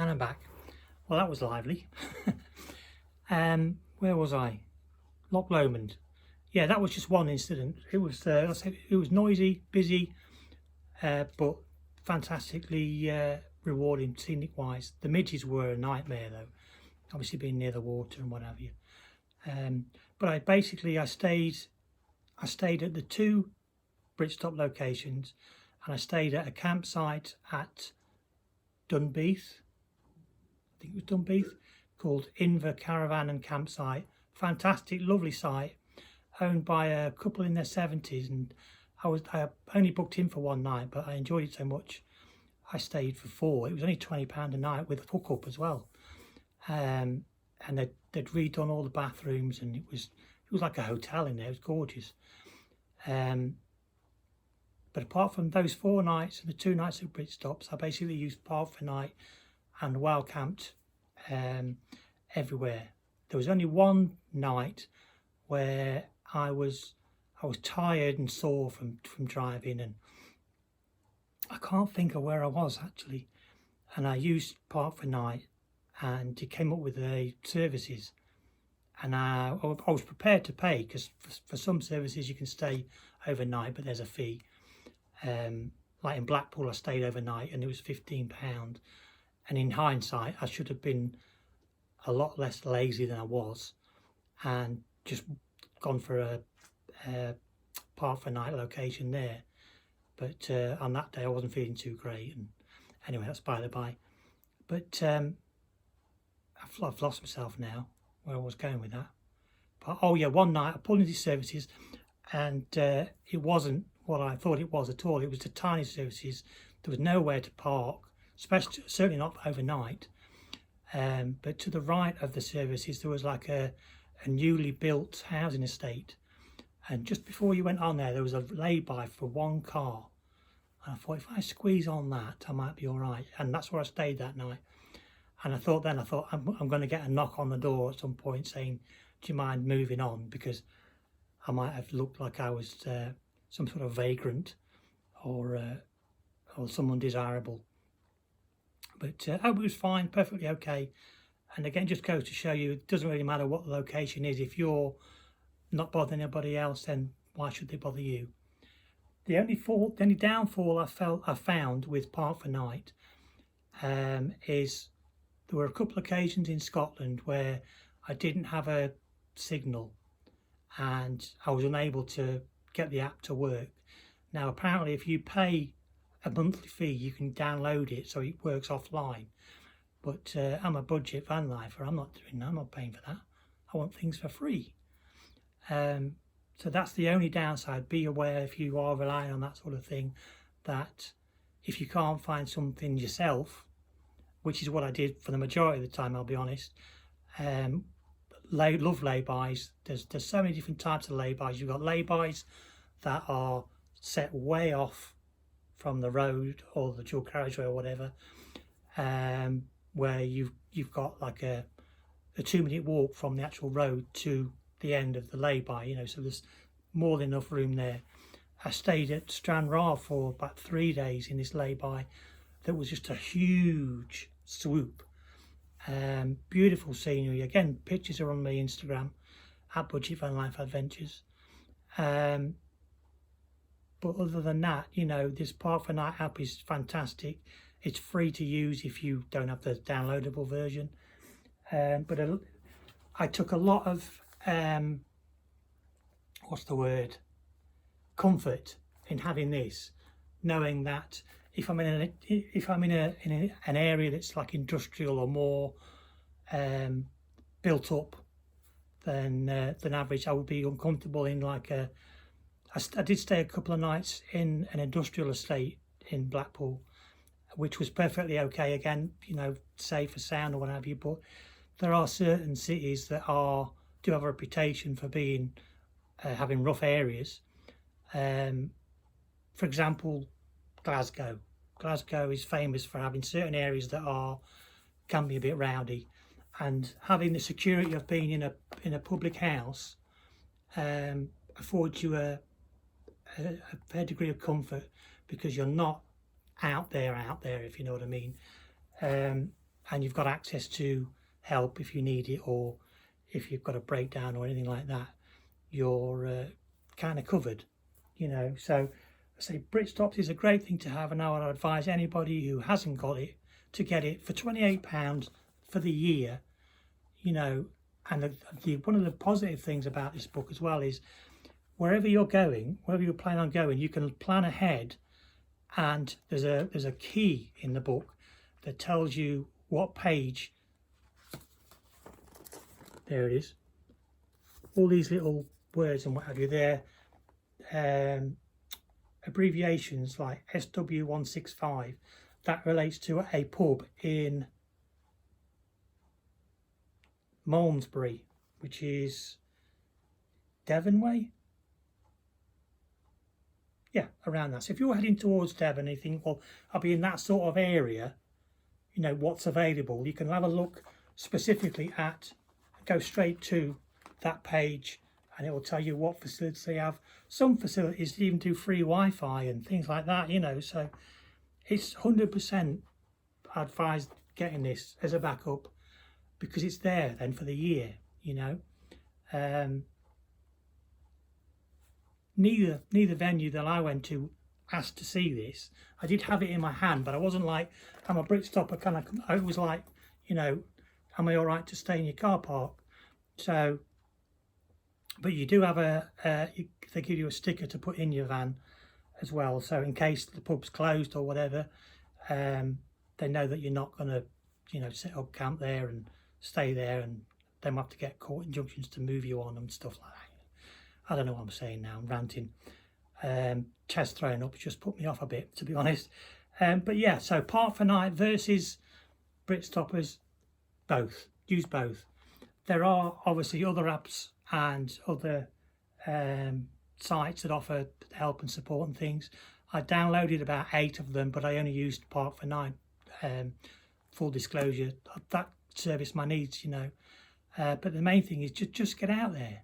And I'm back. Well, that was lively. Where was I? Loch Lomond. Yeah, that was just one incident. It was it was noisy, busy, but fantastically rewarding scenic wise. The midges were a nightmare though, obviously being near the water and what have you. But I stayed at the two Britstop locations, and I stayed at a campsite at Dunbeath. I think it was Dunbeath, called Inver Caravan and Campsite. Fantastic, lovely site, owned by a couple in their 70s, and I only booked in for one night, but I enjoyed it so much I stayed for four. It was only £20 a night with a hookup as well, and they'd redone all the bathrooms, and it was like a hotel in there. It was gorgeous. But apart from those 4 nights and the 2 nights at Britstops, I basically used Park4night and wild camped everywhere. There was only one night where I was tired and sore from driving, and I can't think of where I was actually, and I used Park4night, and it came up with the services, and I was prepared to pay, because for some services you can stay overnight but there's a fee. Like in Blackpool I stayed overnight and it was £15, and in hindsight I should have been a lot less lazy than I was and just gone for a Park4night location there. But on that day I wasn't feeling too great, and anyway, that's by the by. But I've lost myself now where I was going with that. But oh yeah, one night I pulled into services, and it wasn't what I thought it was at all. It was the tiny services. There was nowhere to park, especially certainly not overnight. But to the right of the services there was like a newly built housing estate, and just before you went on there was a lay-by for one car, and I thought, if I squeeze on that I might be all right, and that's where I stayed that night. And I thought I'm going to get a knock on the door at some point saying, do you mind moving on, because I might have looked like I was some sort of vagrant or someone desirable. But it was fine, perfectly okay. And again, just goes to show you, it doesn't really matter what the location is. If you're not bothering anybody else, then why should they bother you? The only downfall I found with Park4night is there were a couple of occasions in Scotland where I didn't have a signal and I was unable to get the app to work. Now apparently if you pay a monthly fee you can download it so it works offline, but I'm a budget van lifer. I'm not doing that. I'm not paying for that. I want things for free. So that's the only downside. Be aware, if you are relying on that sort of thing, that if you can't find something yourself, which is what I did for the majority of the time, I'll be honest. Love laybys. There's so many different types of laybys. You've got laybys that are set way off from the road or the dual carriageway or whatever, where you've got like a 2-minute walk from the actual road to the end of the lay-by, you know, so there's more than enough room there. I stayed at Stranraer for about 3 days in this lay-by that was just a huge swoop. Beautiful scenery. Again, pictures are on my Instagram at Budget Van Life Adventures. But other than that, you know, this Park4night app is fantastic. It's free to use if you don't have the downloadable version. But I took a lot of comfort in having this, knowing that if I'm in an area that's like industrial or more built up than average, I would be uncomfortable in like I did stay a couple of nights in an industrial estate in Blackpool, which was perfectly okay. Again, you know, safe for sound or what have you. But there are certain cities that do have a reputation for being having rough areas. For example, Glasgow. Glasgow is famous for having certain areas that can be a bit rowdy, and having the security of being in a public house affords you a fair degree of comfort, because you're not out there, if you know what I mean. And and you've got access to help if you need it, or if you've got a breakdown or anything like that, you're kind of covered, you know. So I say Britstop is a great thing to have, and I would advise anybody who hasn't got it to get it for £28 for the year, you know. And one of the positive things about this book as well is wherever you're going, wherever you plan on going, you can plan ahead, and there's a key in the book that tells you what page. There it is. All these little words and what have you there, abbreviations like SW165, that relates to a pub in Malmesbury, which is Devon way. Yeah, around that. So if you're heading towards Devon and you think, well, I'll be in that sort of area, you know, what's available, you can have a look specifically at, go straight to that page, and it will tell you what facilities they have. Some facilities even do free Wi-Fi and things like that, you know. So it's 100% advised getting this as a backup, because it's there then for the year, you know. Neither venue that I went to asked to see this. I did have it in my hand, but I wasn't like, I'm a Britstopper kind of. I was like, you know, am I all right to stay in your car park? So, but you do have they give you a sticker to put in your van as well. So in case the pub's closed or whatever, they know that you're not going to, you know, set up camp there and stay there, and they might have to get court injunctions to move you on and stuff like that. I don't know what I'm saying now, I'm ranting. Chest throwing up just put me off a bit, to be honest. But yeah, so Park4night versus Britstoppers, both. Use both. There are obviously other apps and other sites that offer help and support and things. I downloaded about 8 of them, but I only used Park4night. Full disclosure, that serviced my needs, you know. But the main thing is just get out there.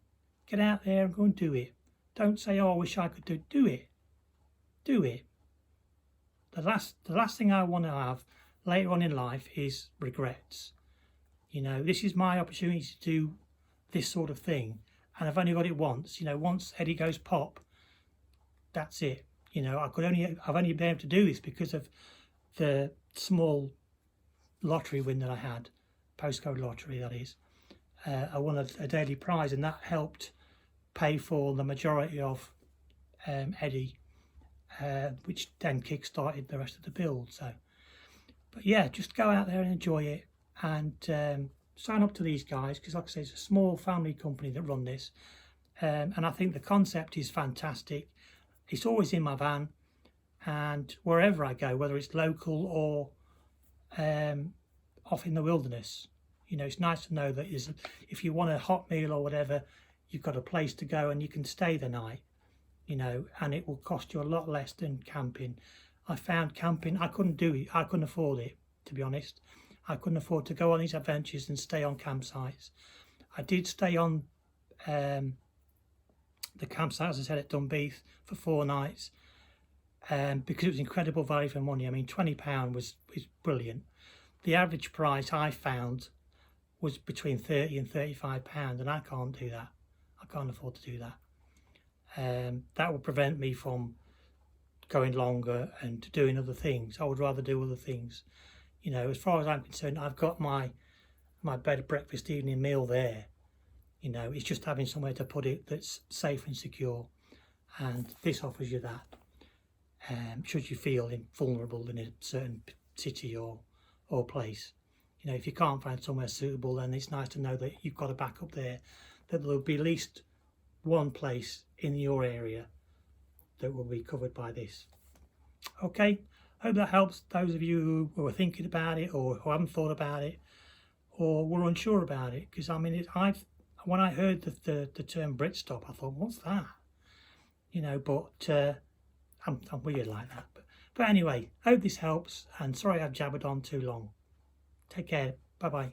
Get out there and go and do it. Don't say, oh, I wish I could do it. Do it. The last thing I want to have later on in life is regrets. You know, this is my opportunity to do this sort of thing, and I've only got it once. You know, once Eddie goes pop, that's it. You know, I've only been able to do this because of the small lottery win that I had, postcode lottery that is. I won a daily prize, and that helped pay for the majority of Eddie, which then kick-started the rest of the build. So, but yeah, just go out there and enjoy it, and sign up to these guys, because like I say, it's a small family company that run this, and I think the concept is fantastic. It's always in my van, and wherever I go, whether it's local or off in the wilderness, you know, it's nice to know that if you want a hot meal or whatever, you've got a place to go and you can stay the night, you know, and it will cost you a lot less than camping. I found camping, I couldn't do it, I couldn't afford it, to be honest. I couldn't afford to go on these adventures and stay on campsites. I did stay on the campsite, as I said, at Dunbeath for 4 nights, because it was incredible value for money. I mean, £20 was brilliant. The average price I found was between £30 and £35, and I can't do that. I can't afford to do that. That would prevent me from going longer and doing other things. I would rather do other things. You know, as far as I'm concerned, I've got my bed, breakfast, evening meal there. You know, it's just having somewhere to put it that's safe and secure, and this offers you that. Should you feel vulnerable in a certain city or place, you know, if you can't find somewhere suitable, then it's nice to know that you've got a backup there, that there'll be at least one place in your area that will be covered by this. Okay, hope that helps those of you who are thinking about it, or who haven't thought about it, or were unsure about it. Because I mean, when I heard the term Britstop, I thought, what's that? You know, but I'm weird like that. But anyway, hope this helps, and sorry I've jabbered on too long. Take care. Bye bye.